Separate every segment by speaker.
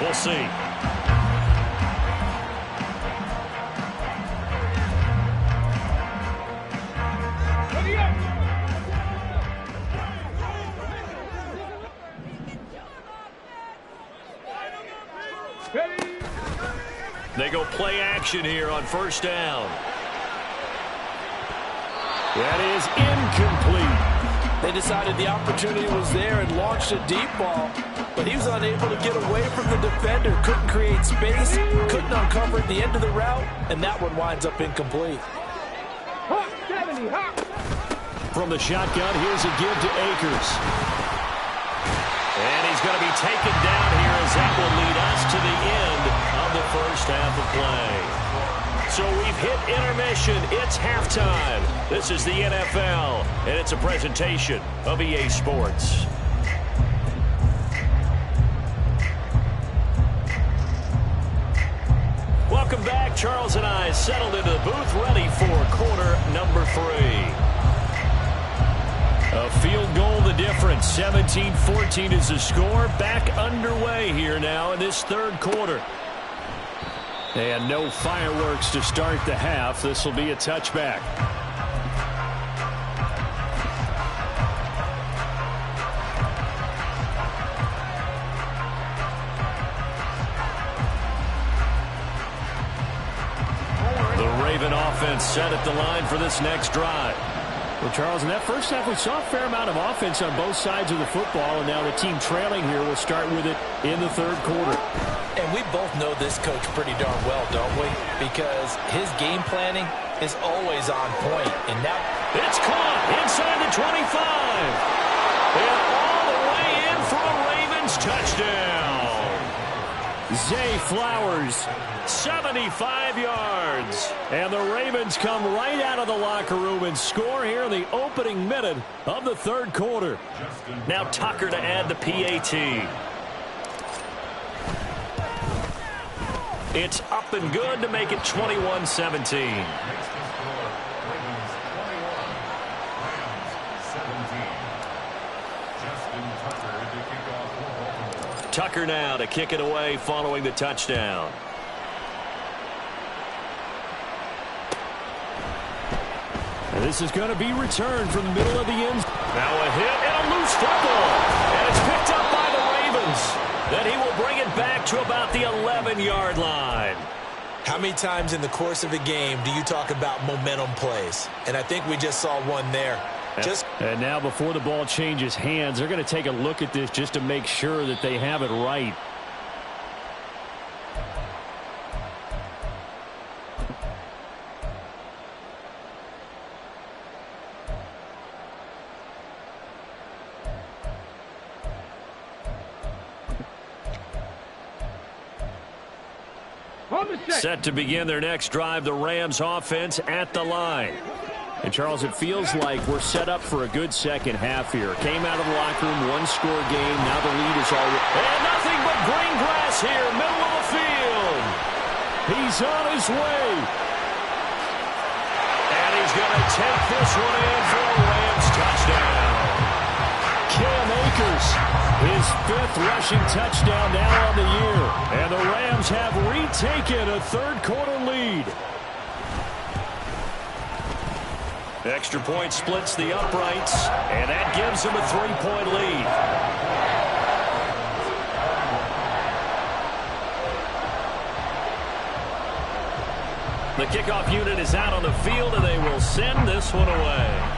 Speaker 1: We'll see. They go play action here on first down. That is incomplete.
Speaker 2: They decided the opportunity was there and launched a deep ball, but he was unable to get away from the defender. Couldn't create space, couldn't uncover the end of the route, and that one winds up incomplete.
Speaker 1: From the shotgun, here's a give to Akers. And he's going to be taken down here as that will lead us to the end of the first half of play. So we've hit intermission. It's halftime. This is the NFL, and it's a presentation of EA Sports. Welcome back. Charles and I settled into the booth, ready for quarter number 3. A field goal the difference. 17-14 is the score. Back underway here now in this third quarter. And no fireworks to start the half. This will be a touchback. The Raven offense set at the line for this next drive. Well, Charles, in that first half, we saw a fair amount of offense on both sides of the football, and now the team trailing here will start with it in the third quarter.
Speaker 2: And we both know this coach pretty darn well, don't we? Because his game planning is always on point. And now
Speaker 1: it's caught inside the 25. And all the way in for a Ravens touchdown. Zay Flowers, 75 yards. And the Ravens come right out of the locker room and score here in the opening minute of the third quarter. Now Tucker to add the PAT. It's up and good to make it 21-17. Tucker now to kick it away following the touchdown. And this is going to be returned from the middle of the end. Now a hit and a loose football. And it's picked up by the Ravens. Then he will bring it back to about the 11-yard line.
Speaker 2: How many times in the course of a game do you talk about momentum plays? And I think we just saw one there.
Speaker 1: And now before the ball changes hands, they're going to take a look at this just to make sure that they have it right. Set to begin their next drive, the Rams offense at the line. And, Charles, it feels like we're set up for a good second half here. Came out of the locker room, one-score game. Now the lead is already... And nothing but green grass here, middle of the field. He's on his way. And he's going to take this one in for a Rams touchdown. Cam Akers, his 5th rushing touchdown now on the year. And the Rams have retaken a third-quarter lead. Extra point splits the uprights, and that gives them a 3-point lead. The kickoff unit is out on the field, and they will send this one away.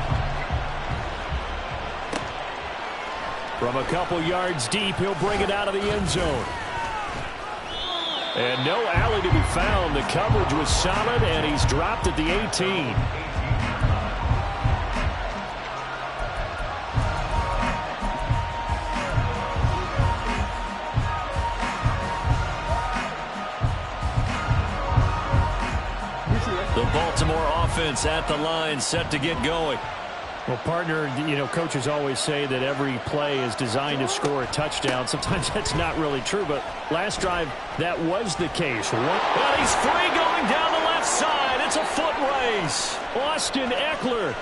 Speaker 1: From a couple yards deep, he'll bring it out of the end zone. And no alley to be found. The coverage was solid, and he's dropped at the 18. The Baltimore offense at the line, set to get going. Well, partner, coaches always say that every play is designed to score a touchdown. Sometimes that's not really true, but last drive, that was the case. Well, he's free going down the left side. It's a foot race. Austin Eckler,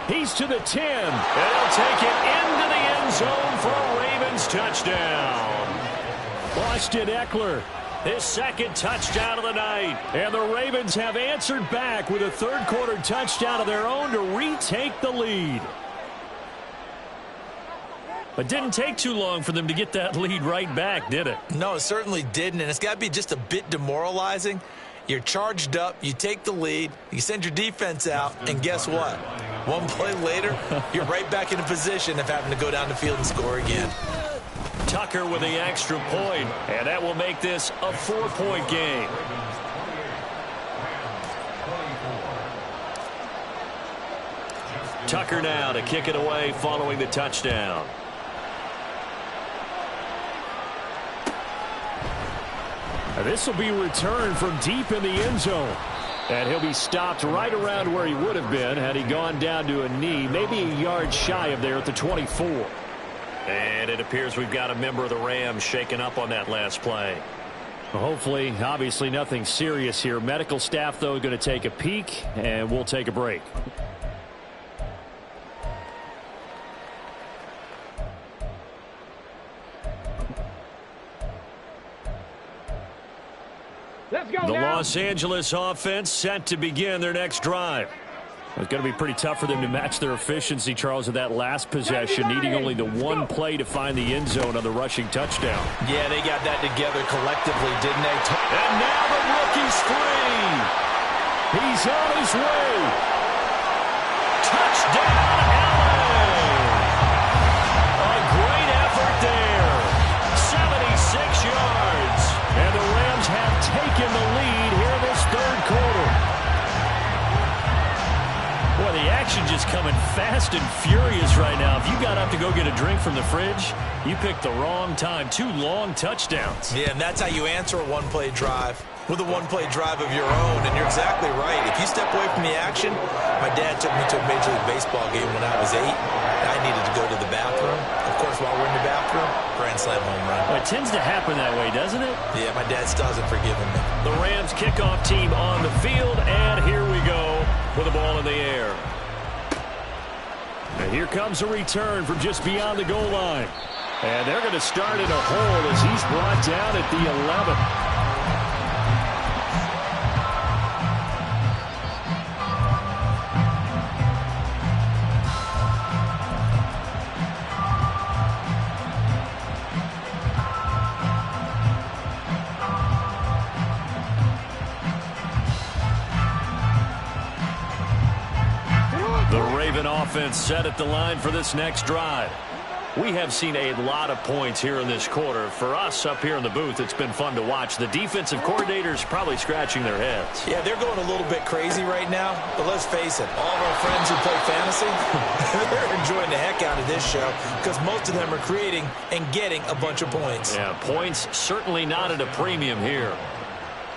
Speaker 1: he's to the 10, and he'll take it into the end zone for a Ravens touchdown. Austin Eckler, his second touchdown of the night. And the Ravens have answered back with a third-quarter touchdown of their own to retake the lead. But didn't take too long for them to get that lead right back, did it?
Speaker 2: No, it certainly didn't, and it's got to be just a bit demoralizing. You're charged up, you take the lead, you send your defense out, and guess what? One play later, you're right back in a position of having to go down the field and score again.
Speaker 1: Tucker with the extra point, and that will make this a 4-point game. Tucker now to kick it away following the touchdown. This will be returned from deep in the end zone. And he'll be stopped right around where he would have been had he gone down to a knee, maybe a yard shy of there at the 24. And it appears we've got a member of the Rams shaken up on that last play. Well, hopefully, obviously nothing serious here. Medical staff, though, going to take a peek, and we'll take a break. The Los Angeles offense set to begin their next drive. It's going to be pretty tough for them to match their efficiency, Charles, of that last possession, needing only the one play to find the end zone on the rushing touchdown.
Speaker 2: Yeah, they got that together collectively, didn't they?
Speaker 1: And now the rookie's free. He's on his way. Touchdown, Allen. A great effort there. 76 yards. And the Rams have taken the lead here in this third quarter. Boy, the action just coming fast and furious right now. If you got up to go get a drink from the fridge, you picked the wrong time. 2 long touchdowns.
Speaker 2: Yeah, and that's how you answer a one-play drive. With a one-play drive of your own, and you're exactly right. If you step away from the action, my dad took me to a Major League Baseball game when I was 8. I needed to go to the bathroom. Of course, while we're in the bathroom, grand slam home run.
Speaker 1: Well, it tends to happen that way, doesn't it?
Speaker 2: Yeah, my dad still hasn't forgiven me.
Speaker 1: The Rams kickoff team on the field, and here we go with the ball in the air. And here comes a return from just beyond the goal line. And they're going to start in a hole as he's brought down at the 11. Offense set at the line for this next drive. We have seen a lot of points here in this quarter. For us up here in the booth, it's been fun to watch. The defensive coordinators probably scratching their heads.
Speaker 2: Yeah, they're going a little bit crazy right now, but let's face it, all of our friends who play fantasy, they're enjoying the heck out of this show because most of them are creating and getting a bunch of points.
Speaker 1: Yeah, points certainly not at a premium here.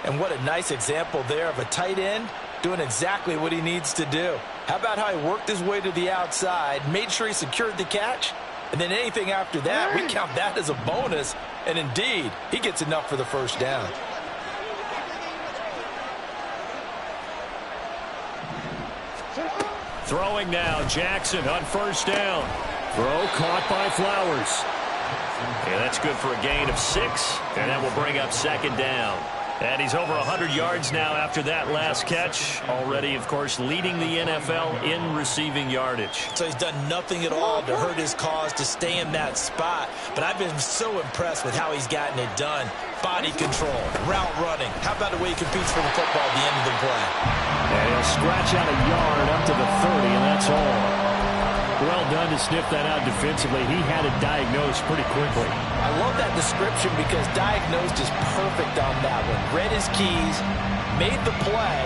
Speaker 2: And what a nice example there of a tight end doing exactly what he needs to do. How about how he worked his way to the outside, made sure he secured the catch, and then anything after that, we count that as a bonus. And indeed, he gets enough for the first down.
Speaker 1: Throwing now, Jackson on first down. Throw caught by Flowers. Yeah, that's good for a gain of 6, and that will bring up second down. And he's over 100 yards now after that last catch. Already, of course, leading the NFL in receiving yardage.
Speaker 2: So he's done nothing at all to hurt his cause to stay in that spot. But I've been so impressed with how he's gotten it done. Body control, route running. How about the way he competes for the football at the end of the play?
Speaker 1: And he'll scratch out a yard up to the 30, and that's all. Well done to sniff that out defensively. He had it diagnosed pretty quickly.
Speaker 2: I love that description because diagnosed is perfect on that one. Read his keys, made the play,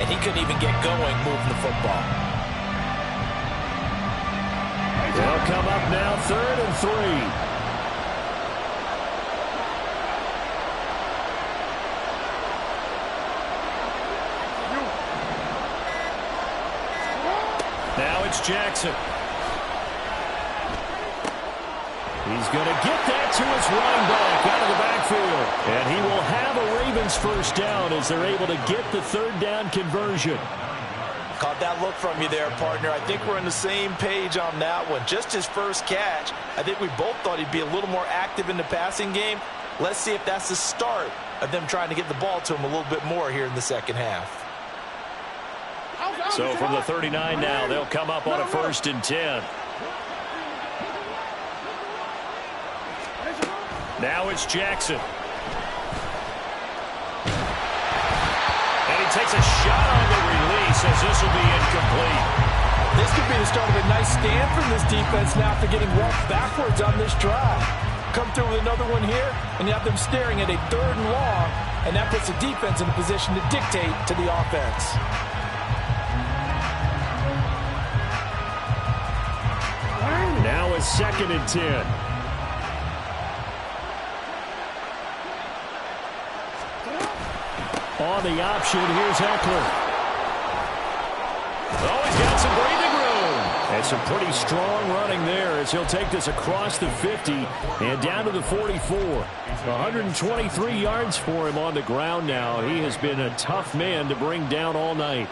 Speaker 2: and he couldn't even get going moving the football.
Speaker 1: They'll come up now 3rd and 3. Now it's Jackson. He's going to get that to his running back out of the backfield. And he will have a Ravens first down as they're able to get the 3rd down conversion.
Speaker 2: Caught that look from you there, partner. I think we're on the same page on that one. Just his first catch. I think we both thought he'd be a little more active in the passing game. Let's see if that's the start of them trying to get the ball to him a little bit more here in the second half.
Speaker 1: So from the 39 now, they'll come up on a 1st and 10. Now it's Jackson. And he takes a shot on the release as this will be incomplete.
Speaker 2: This could be the start of a nice stand from this defense now after getting walked backwards on this drive. Come through with another one here, and you have them staring at a 3rd and long, and that puts the defense in a position to dictate to the offense.
Speaker 1: Now it's 2nd and 10. On the option, here's Eckler. Oh, he's got some breathing room. And some pretty strong running there as he'll take this across the 50 and down to the 44. 123 yards for him on the ground now. He has been a tough man to bring down all night.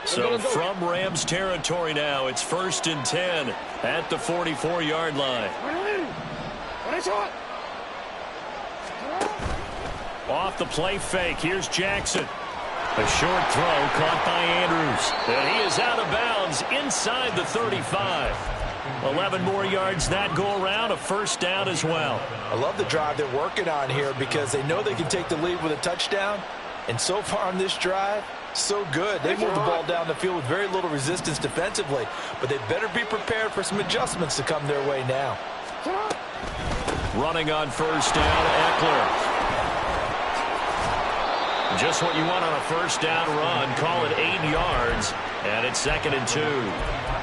Speaker 1: So from Rams territory now, it's 1st and 10 at the 44-yard line. Off the play fake, here's Jackson. A short throw caught by Andrews. And he is out of bounds inside the 35. 11 more yards that go around, a 1st down as well.
Speaker 2: I love the drive they're working on here because they know they can take the lead with a touchdown. And so far on this drive, so good. They moved the ball down the field with very little resistance defensively, but they better be prepared for some adjustments to come their way now.
Speaker 1: Running on 1st down, Eckler. Just what you want on a 1st down run. Call it 8 yards, and it's 2nd and 2.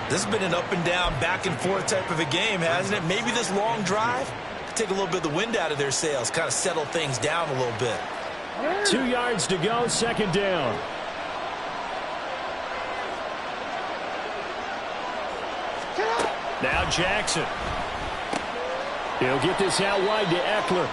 Speaker 2: This has been an up and down, back and forth type of a game, hasn't it? Maybe this long drive could take a little bit of the wind out of their sails, kind of settle things down a little bit.
Speaker 1: 2 yards to go, 2nd down. Now Jackson. He'll get this out wide to Eckler.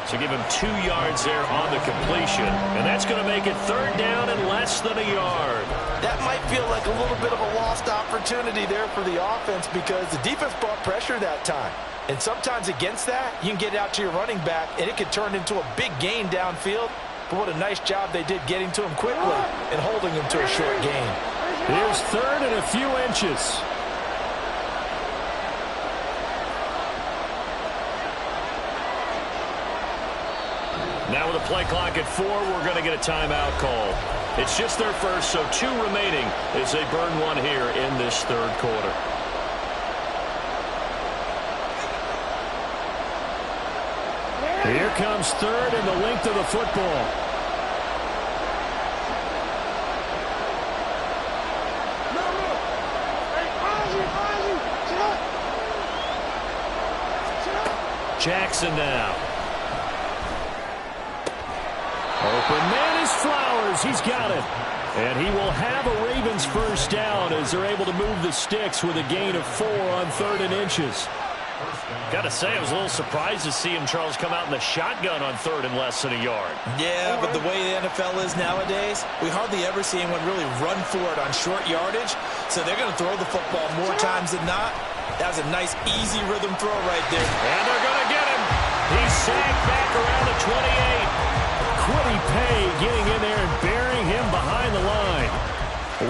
Speaker 1: So give him 2 yards there on the completion. And that's going to make it 3rd down and less than a yard.
Speaker 2: That might feel like a little bit of a lost opportunity there for the offense because the defense brought pressure that time. And sometimes against that, you can get out to your running back, and it could turn into a big gain downfield. But what a nice job they did getting to him quickly and holding him to a short gain.
Speaker 1: Here's 3rd and a few inches. Now with a play clock at 4, we're going to get a timeout call. It's just their first, so 2 remaining as they burn one here in this 3rd quarter. Here comes 3rd and the length of the football. Jackson now. Open man is Flowers. He's got it. And he will have a Ravens 1st down as they're able to move the sticks with a gain of 4 on 3rd and inches. Got to say, I was a little surprised to see him, Charles, come out in the shotgun on 3rd and less than a yard.
Speaker 2: Yeah, but the way the NFL is nowadays, we hardly ever see anyone really run for it on short yardage. So they're going to throw the football more times than not. That was a nice, easy rhythm throw right there.
Speaker 1: And they're going to get him. He's sacked back around the 28. Quiddy Pay getting in there and burying him behind the line.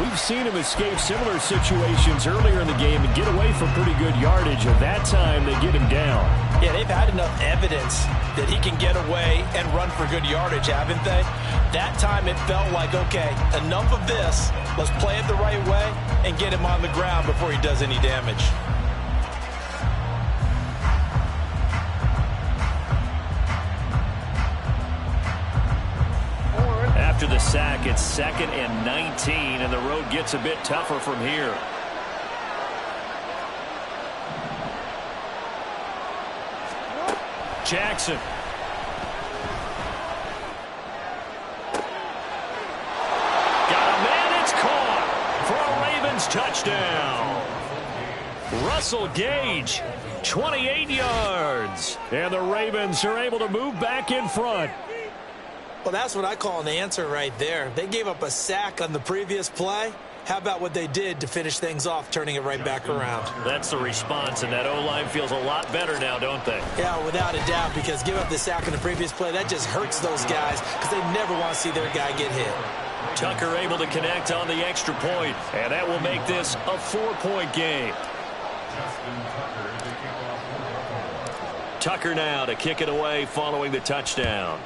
Speaker 1: We've seen him escape similar situations earlier in the game and get away from pretty good yardage. At that time, they get him down.
Speaker 2: Yeah, they've had enough evidence that he can get away and run for good yardage, haven't they? That time it felt like, okay, enough of this. Let's play it the right way and get him on the ground before he does any damage.
Speaker 1: After the sack, it's 2nd and 19, and the road gets a bit tougher from here. Jackson. Got a man, it's caught for a Ravens touchdown. Russell Gage, 28 yards. And the Ravens are able to move back in front.
Speaker 2: Well, that's what I call an answer right there. They gave up a sack on the previous play. How about what they did to finish things off, turning it right back around?
Speaker 1: That's the response, and that O-line feels a lot better now, don't they?
Speaker 2: Yeah, without a doubt, because give up the sack on the previous play, that just hurts those guys because they never want to see their guy get hit.
Speaker 1: Tucker able to connect on the extra point, and that will make this a 4-point game. Tucker now to kick it away following the touchdown.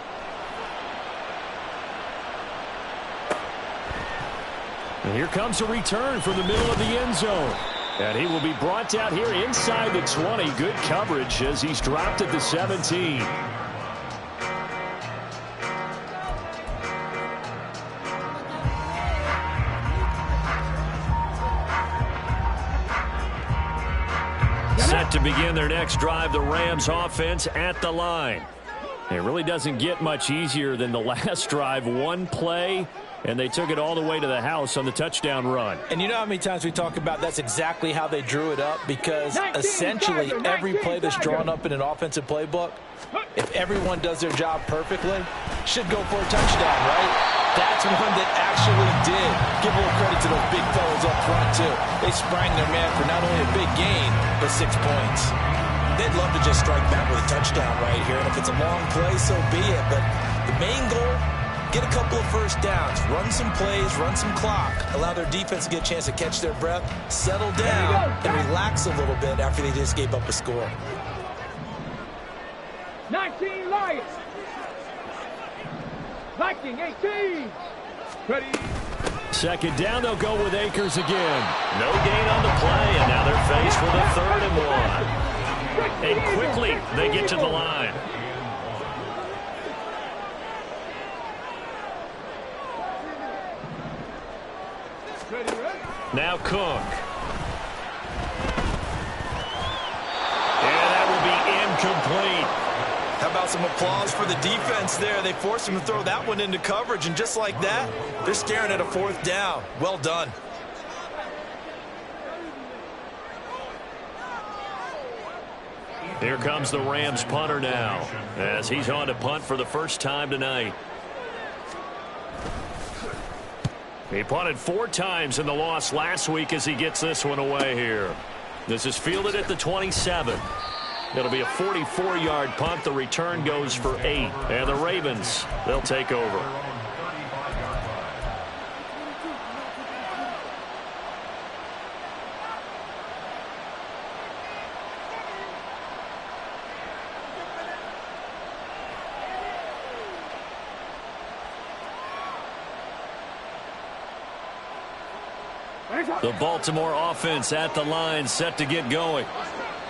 Speaker 1: And here comes a return from the middle of the end zone. And he will be brought down here inside the 20. Good coverage as he's dropped at the 17. Set to begin their next drive, the Rams offense at the line. It really doesn't get much easier than the last drive. One play, and they took it all the way to the house on the touchdown run.
Speaker 2: And you know how many times we talk about that's exactly how they drew it up? Because essentially every play that's drawn up in an offensive playbook, if everyone does their job perfectly, should go for a touchdown, right? That's one that actually did. Give a little credit to those big fellas up front, too. They sprang their man for not only a big gain, but 6 points. They'd love to just strike back with a touchdown right here. And if it's a long play, so be it. But the main goal, get a couple of first downs, run some plays, run some clock, allow their defense to get a chance to catch their breath, settle down, and relax a little bit after they just gave up a score.
Speaker 3: 19 Lions. Viking 18. Ready.
Speaker 1: Second down, they'll go with Akers again. No gain on the play, and now they're faced with a 3rd and 1. And quickly, they get to the line. Now Cook. And that will be incomplete.
Speaker 2: How about some applause for the defense there? They forced him to throw that one into coverage, and just like that, they're staring at a 4th down. Well done.
Speaker 1: Here comes the Rams punter now, as he's on to punt for the first time tonight. He punted 4 times in the loss last week as he gets this one away here. This is fielded at the 27. It'll be a 44-yard punt. The return goes for 8. And the Ravens, they'll take over. The Baltimore offense at the line, set to get going.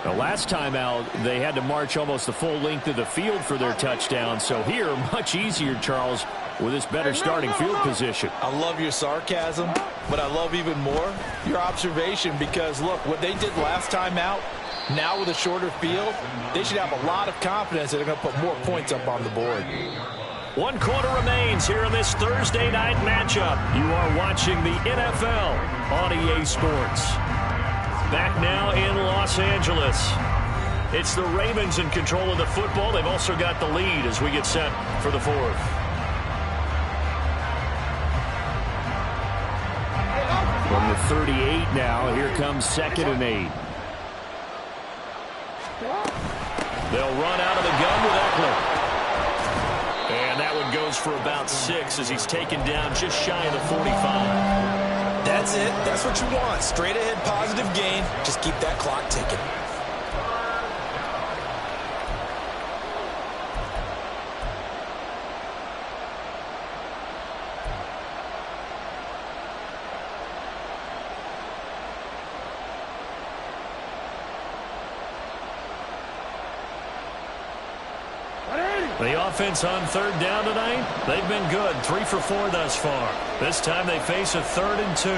Speaker 1: The last time out, they had to march almost the full length of the field for their touchdown. So here, much easier, Charles, with this better starting field position.
Speaker 2: I love your sarcasm, but I love even more your observation, because, look, what they did last time out, now with a shorter field, they should have a lot of confidence that they're going to put more points up on the board.
Speaker 1: 1 quarter remains here in this Thursday night matchup. You are watching the NFL on EA Sports. Back now in Los Angeles. It's the Ravens in control of the football. They've also got the lead as we get set for the 4th. From the 38 now, here comes 2nd and 8. They'll run out of the gun with Eckler. And that one goes for about 6 as he's taken down just shy of the 45.
Speaker 2: That's it. That's what you want. Straight ahead positive gain. Just keep that clock ticking.
Speaker 1: The offense on 3rd down tonight, they've been good. 3 for 4 thus far. This time they face a 3rd and 2.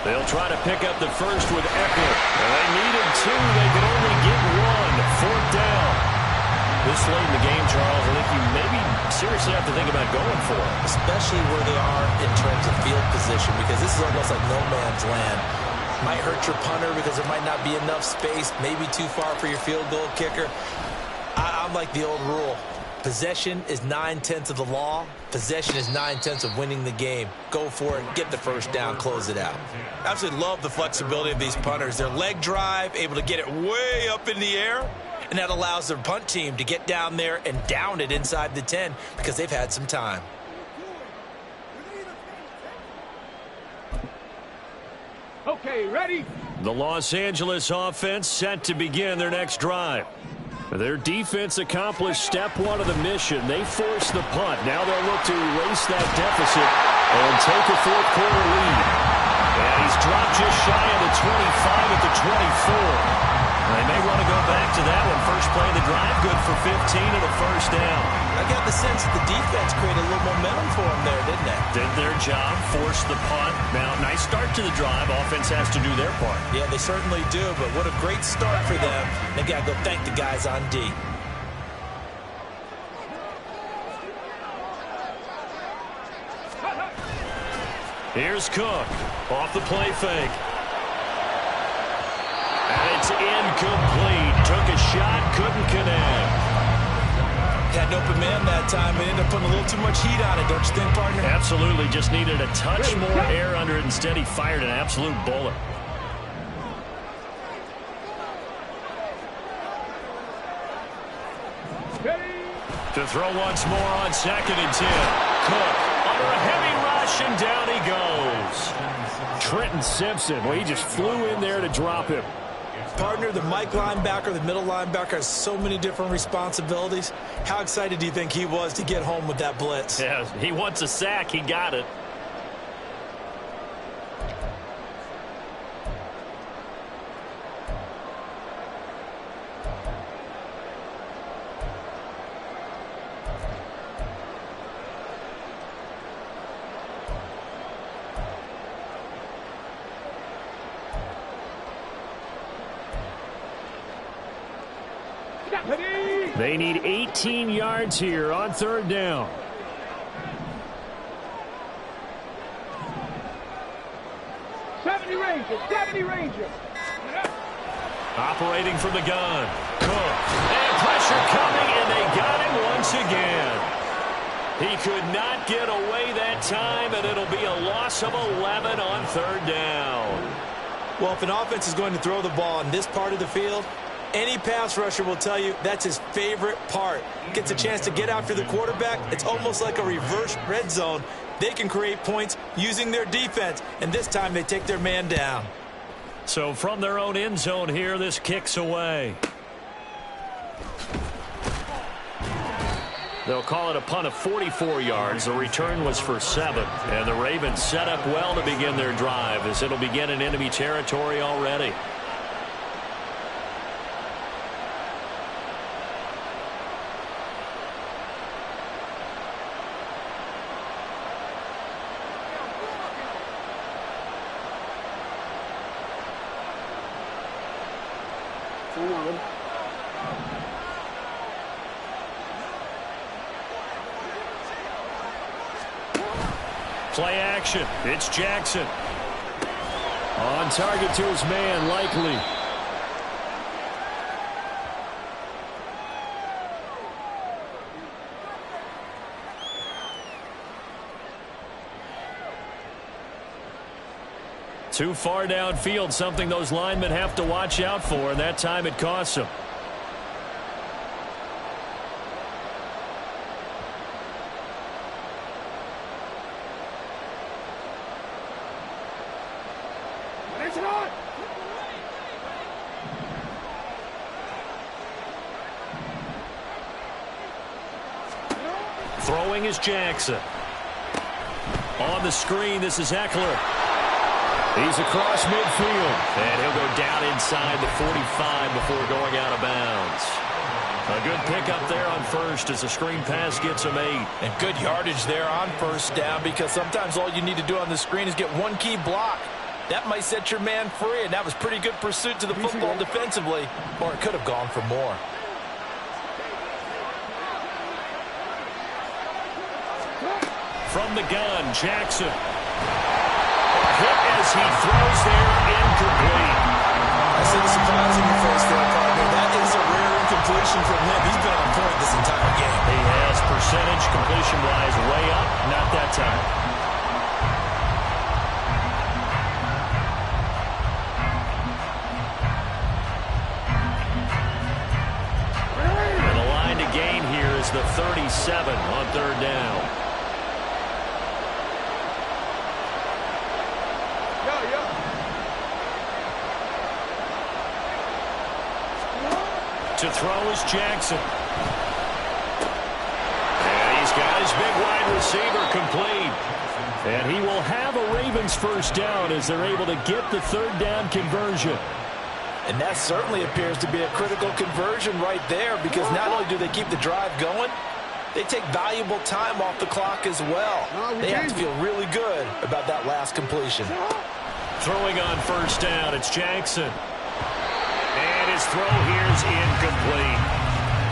Speaker 1: They'll try to pick up the first with Eckler. They needed 2. They could only get 1. 4th down. This late in the game, Charles, I think you maybe seriously have to think about going for it.
Speaker 2: Especially where they are in terms of field position, because this is almost like no man's land. Might hurt your punter because there might not be enough space, maybe too far for your field goal kicker. sound like the old rule. Possession is 9/10 of the law. Possession is 9/10 of winning the game. Go for it, get the first down, close it out. Absolutely love the flexibility of these punters. Their leg drive, able to get it way up in the air, and that allows their punt team to get down there and down it inside the 10 because they've had some time.
Speaker 3: Okay, ready?
Speaker 1: The Los Angeles offense set to begin their next drive. Their defense accomplished step one of the mission. They forced the punt. Now they'll look to erase that deficit and take a fourth quarter lead. And he's dropped just shy of the 25 at the 24. They may want to go back to that one. First play of the drive, good for 15 and a first down.
Speaker 2: I got the sense that the defense created a little momentum for them there, didn't they?
Speaker 1: Did their job, forced the punt. Now, nice start to the drive. Offense has to do their part.
Speaker 2: Yeah, they certainly do, but what a great start for them. They've got to go thank the guys on D.
Speaker 1: Here's Cook off the play fake. And it's incomplete. Took a shot, couldn't connect.
Speaker 2: Had an open man that time, but ended up putting a little too much heat on it, don't you think, partner?
Speaker 1: Absolutely. Just needed a touch more air under it. Instead, he fired an absolute bullet. To throw once more on 2nd and 10. Cook under a heavy rush, and down he goes. Trenton Simpson, well, he just flew in there to drop him.
Speaker 2: Partner, the Mike linebacker, the middle linebacker has so many different responsibilities. How excited do you think he was to get home with that blitz?
Speaker 1: Yeah, he wants a sack. He got it. They need 18 yards here on 3rd down.
Speaker 3: '70 Ranger.
Speaker 1: Operating from the gun. Cook. And pressure coming, and they got him once again. He could not get away that time, and it'll be a loss of 11 on 3rd down.
Speaker 2: Well, if an offense is going to throw the ball in this part of the field, any pass rusher will tell you that's his favorite part. Gets a chance to get after the quarterback. It's almost like a reverse red zone. They can create points using their defense, and this time they take their man down.
Speaker 1: So from their own end zone here, this kicks away. They'll call it a punt of 44 yards. The return was for 7. And the Ravens set up well to begin their drive as it'll begin in enemy territory already. Play action. It's Jackson. On target to his man, Likely. Too far downfield, something those linemen have to watch out for, and that time it costs them. Throwing is Jackson. On the screen, this is Eckler. He's across midfield. And he'll go down inside the 45 before going out of bounds. A good pickup there on first as the screen pass gets him 8.
Speaker 2: And good yardage there on first down, because sometimes all you need to do on the screen is get one key block. That might set your man free, and that was pretty good pursuit to the football defensively, or it could have gone for more.
Speaker 1: From the gun, Jackson. A hit as he throws there, incomplete.
Speaker 2: I see the surprise in your face there, partner. That is a rare completion from him. He's been on point this entire game.
Speaker 1: He has percentage completion-wise way up. Not that time. And the line to gain here is the 37 on third down. To throw is Jackson. And he's got his big wide receiver complete. And he will have a Ravens first down as they're able to get the third down conversion.
Speaker 2: And that certainly appears to be a critical conversion right there, because not only do they keep the drive going, they take valuable time off the clock as well. They have to feel really good about that last completion.
Speaker 1: Throwing on first down, it's Jackson. And his throw here is incomplete.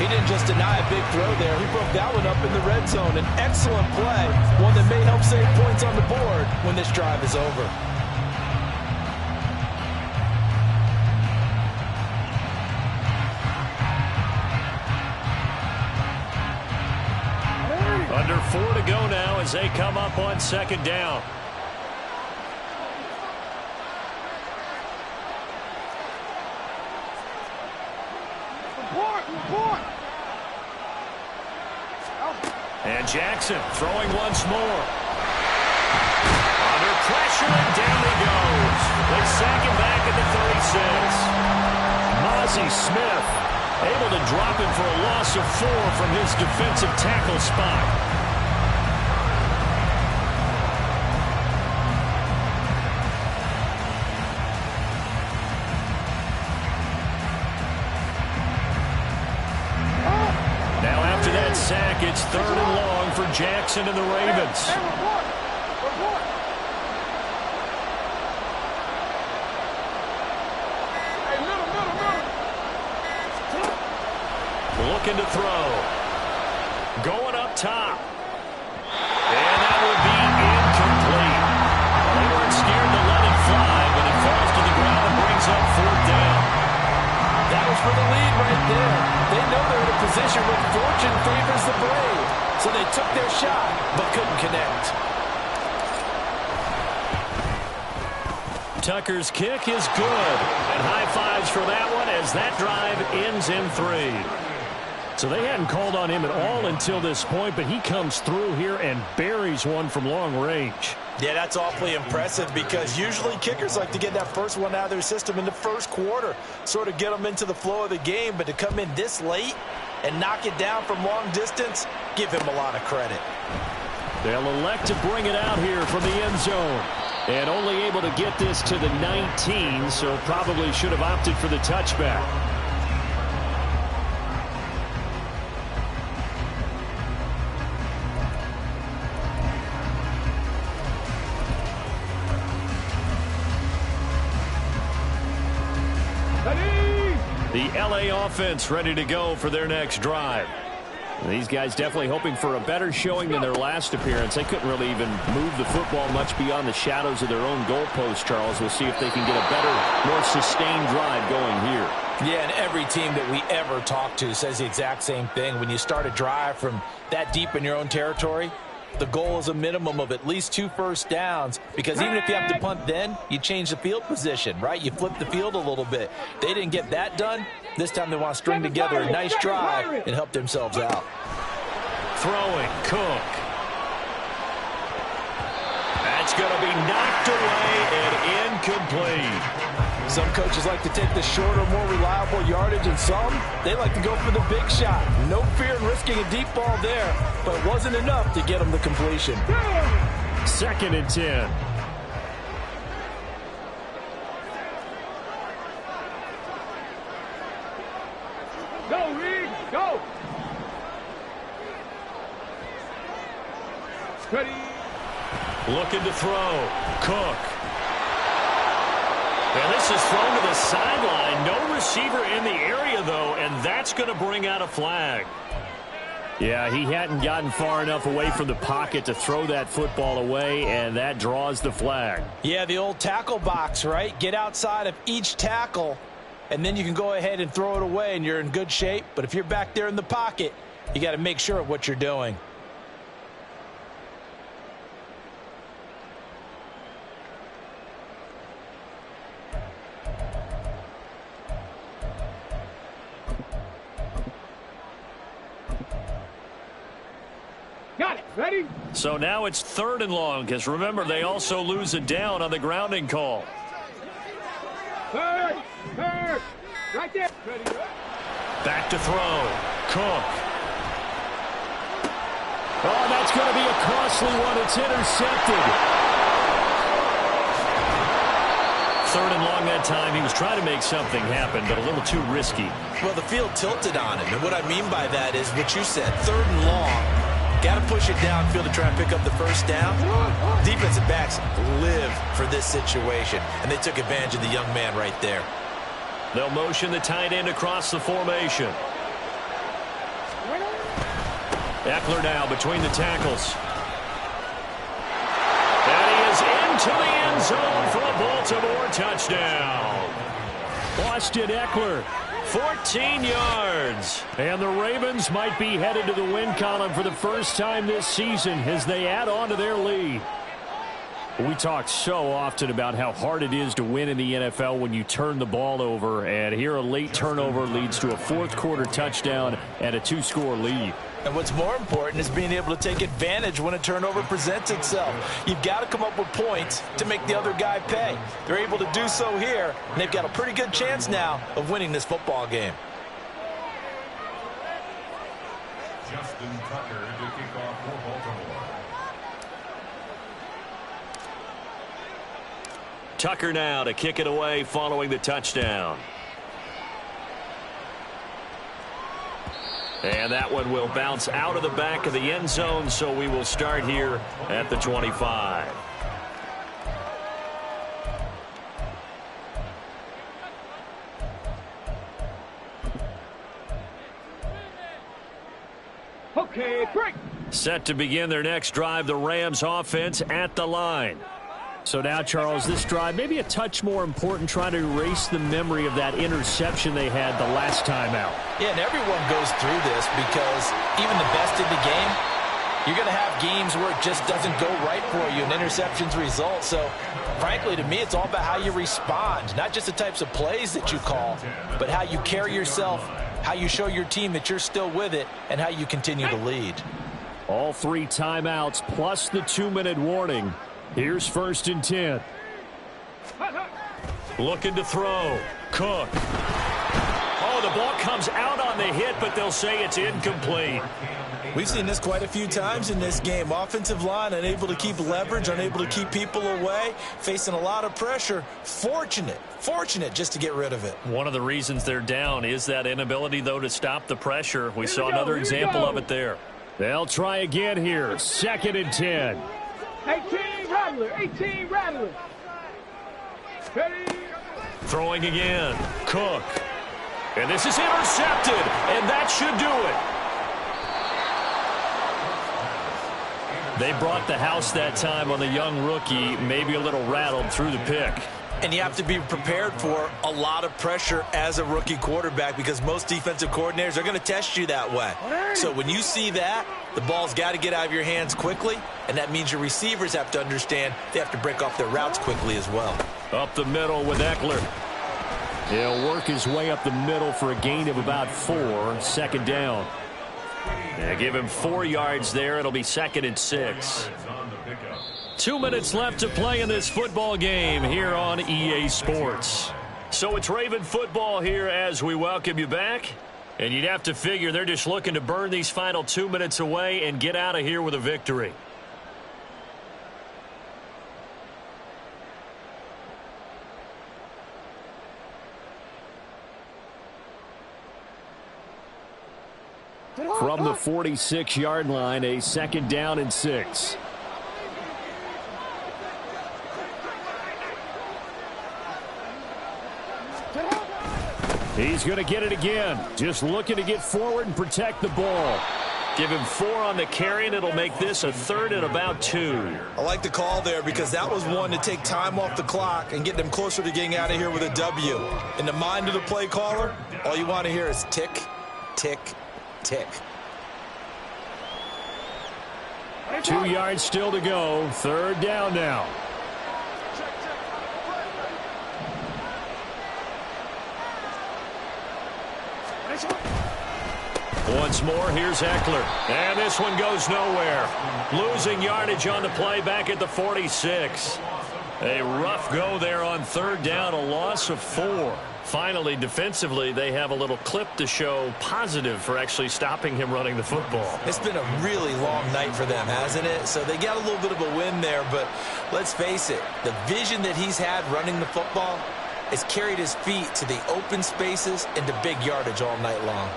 Speaker 2: He didn't just deny a big throw there. He broke that one up in the red zone. An excellent play, one that may help save points on the board when this drive is over.
Speaker 1: Under 4 to go now as they come up on second down. And Jackson throwing once more. Under pressure, and down he goes. They sack him back at the 36. Mozzie Smith able to drop him for a loss of 4 from his defensive tackle spot. Sack, it's third and long for Jackson and the Ravens. Looking to throw. Going up top. And that would be incomplete. They weren't scared to let it fly, but it falls to the ground and brings up fourth down.
Speaker 2: That was for the lead right there. They know they're in a position where fortune favors the brave. So they took their shot, but couldn't connect.
Speaker 1: Tucker's kick is good. And high fives for that one as that drive ends in 3. So they hadn't called on him at all until this point, but he comes through here and buries one from long range.
Speaker 2: Yeah, that's awfully impressive, because usually kickers like to get that first one out of their system in the first quarter, sort of get them into the flow of the game. But to come in this late and knock it down from long distance, give him a lot of credit.
Speaker 1: They'll elect to bring it out here from the end zone. And only able to get this to the 19, so probably should have opted for the touchback. The LA offense ready to go for their next drive. These guys definitely hoping for a better showing than their last appearance. They couldn't really even move the football much beyond the shadows of their own goalpost, Charles. We'll see if they can get a better, more sustained drive going here.
Speaker 2: Yeah, and every team that we ever talk to says the exact same thing. When you start a drive from that deep in your own territory, the goal is a minimum of at least 2 first downs, because even if you have to punt then, you change the field position, right? You flip the field a little bit. They didn't get that done. This time they want to string together a nice drive and help themselves out.
Speaker 1: Throwing, Cook. That's going to be knocked away and incomplete.
Speaker 2: Some coaches like to take the shorter, more reliable yardage, and some, they like to go for the big shot. No fear in risking a deep ball there, but it wasn't enough to get them the completion.
Speaker 1: 2nd and 10.
Speaker 3: Go, Reed, go! Ready?
Speaker 1: Looking to throw. Cook. And this is thrown to the sideline. No receiver in the area, though, and that's going to bring out a flag. Yeah, he hadn't gotten far enough away from the pocket to throw that football away, and that draws the flag.
Speaker 2: Yeah, the old tackle box, right? Get outside of each tackle and then you can go ahead and throw it away, and you're in good shape. But if you're back there in the pocket, you got to make sure of what you're doing.
Speaker 3: Got it. Ready?
Speaker 1: So now it's 3rd and long, because remember, they also lose a down on the grounding call.
Speaker 3: Third. Right there. Ready.
Speaker 1: Back to throw. Cook. Oh, that's going to be a costly one. It's intercepted. 3rd and long that time. He was trying to make something happen, but a little too risky.
Speaker 2: Well, the field tilted on him, and what I mean by that is what you said, 3rd and long. Got to push it downfield to try and pick up the first down. Defensive backs live for this situation, and they took advantage of the young man right there.
Speaker 1: They'll motion the tight end across the formation. Eckler now between the tackles. And he is into the end zone for a Baltimore touchdown. Austin Eckler, 14 yards. And the Ravens might be headed to the win column for the first time this season as they add on to their lead. We talk so often about how hard it is to win in the NFL when you turn the ball over, and here a late turnover leads to a 4th quarter touchdown and a 2-score lead.
Speaker 2: And what's more important is being able to take advantage when a turnover presents itself. You've got to come up with points to make the other guy pay. They're able to do so here, and they've got a pretty good chance now of winning this football game.
Speaker 4: Justin Tucker to kick off for Baltimore.
Speaker 1: Tucker now to kick it away following the touchdown. And that one will bounce out of the back of the end zone, so we will start here at the 25.
Speaker 3: Okay, break.
Speaker 1: Set to begin their next drive, the Rams offense at the line. So now, Charles, this drive maybe a touch more important, trying to erase the memory of that interception they had the last time out.
Speaker 2: Yeah, and everyone goes through this because even the best in the game, you're going to have games where it just doesn't go right for you and interceptions result. So, frankly, to me, it's all about how you respond, not just the types of plays that you call, but how you carry yourself, how you show your team that you're still with it, and how you continue to lead.
Speaker 1: All 3 timeouts plus the 2-minute warning. Here's 1st and 10. Looking to throw. Cook. Oh, the ball comes out on the hit, but they'll say it's incomplete.
Speaker 2: We've seen this quite a few times in this game. Offensive line unable to keep leverage, unable to keep people away, facing a lot of pressure. Fortunate just to get rid of it.
Speaker 1: One of the reasons they're down is that inability, though, to stop the pressure. We saw another example of it there. They'll try again here. 2nd and 10.
Speaker 3: 18 Rattler. 18 Rattler. Ready.
Speaker 1: Throwing again. Cook. And this is intercepted. And that should do it. They brought the house that time on the young rookie, maybe a little rattled through the pick.
Speaker 2: And you have to be prepared for a lot of pressure as a rookie quarterback because most defensive coordinators are going to test you that way. So when you see that, the ball's got to get out of your hands quickly, and that means your receivers have to understand they have to break off their routes quickly as well.
Speaker 1: Up the middle with Eckler. He'll work his way up the middle for a gain of about 4. 2nd down. They give him 4 yards there. It'll be 2nd and 6. 2 minutes left to play in this football game here on EA Sports. So it's Raven football here as we welcome you back. And you'd have to figure they're just looking to burn these final 2 minutes away and get out of here with a victory. From the 46-yard line, a 2nd down and 6. He's going to get it again. Just looking to get forward and protect the ball. Give him 4 on the carry, and it'll make this a 3rd and about 2.
Speaker 2: I like the call there because that was one to take time off the clock and get them closer to getting out of here with a W. In the mind of the play caller, all you want to hear is tick, tick, tick.
Speaker 1: 2 yards still to go. 3rd down now. Once more, here's Eckler. And this one goes nowhere. Losing yardage on the play back at the 46. A rough go there on 3rd down, a loss of 4. Finally, defensively, they have a little clip to show positive for actually stopping him running the football.
Speaker 2: It's been a really long night for them, hasn't it? So they got a little bit of a win there, but let's face it, the vision that he's had running the football has carried his feet to the open spaces and to big yardage all night long.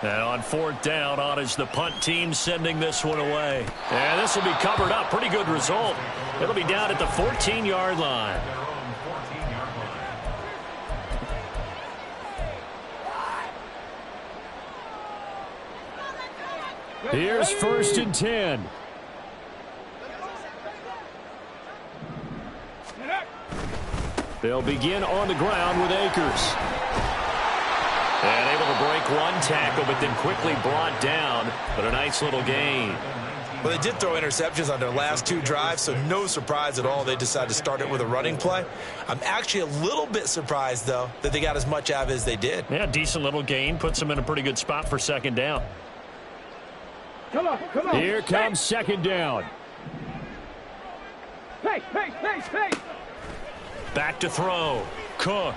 Speaker 1: And on 4th down, on is the punt team sending this one away. And this will be covered up. Pretty good result. It'll be down at the 14-yard line. Here's 1st and 10. They'll begin on the ground with Akers. And able to break one tackle, but then quickly brought down. But a nice little gain.
Speaker 2: Well, they did throw interceptions on their last 2 drives, so no surprise at all they decided to start it with a running play. I'm actually a little bit surprised, though, that they got as much out of it as they did.
Speaker 1: Yeah, decent little gain. Puts them in a pretty good spot for 2nd down.
Speaker 3: Come on, come on.
Speaker 1: Here comes 2nd down.
Speaker 3: Pace, pace, pace, pace.
Speaker 1: Back to throw. Cook.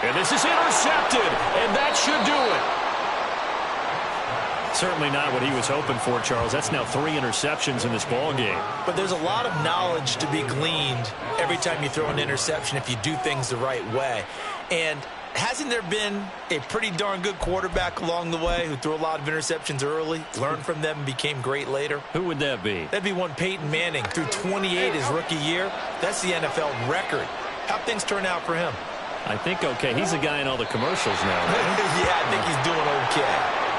Speaker 1: And this is intercepted, and that should do it. Certainly not what he was hoping for, Charles. That's now 3 interceptions in this ball game.
Speaker 2: But there's a lot of knowledge to be gleaned every time you throw an interception if you do things the right way. And hasn't there been a pretty darn good quarterback along the way who threw a lot of interceptions early, learned from them, and became great later?
Speaker 1: Who would that be?
Speaker 2: That'd be one Peyton Manning. Threw 28 his rookie year. That's the NFL record. How'd things turn out for him?
Speaker 1: I think okay. He's a guy in all the commercials now, right?
Speaker 2: Yeah, I think he's doing okay.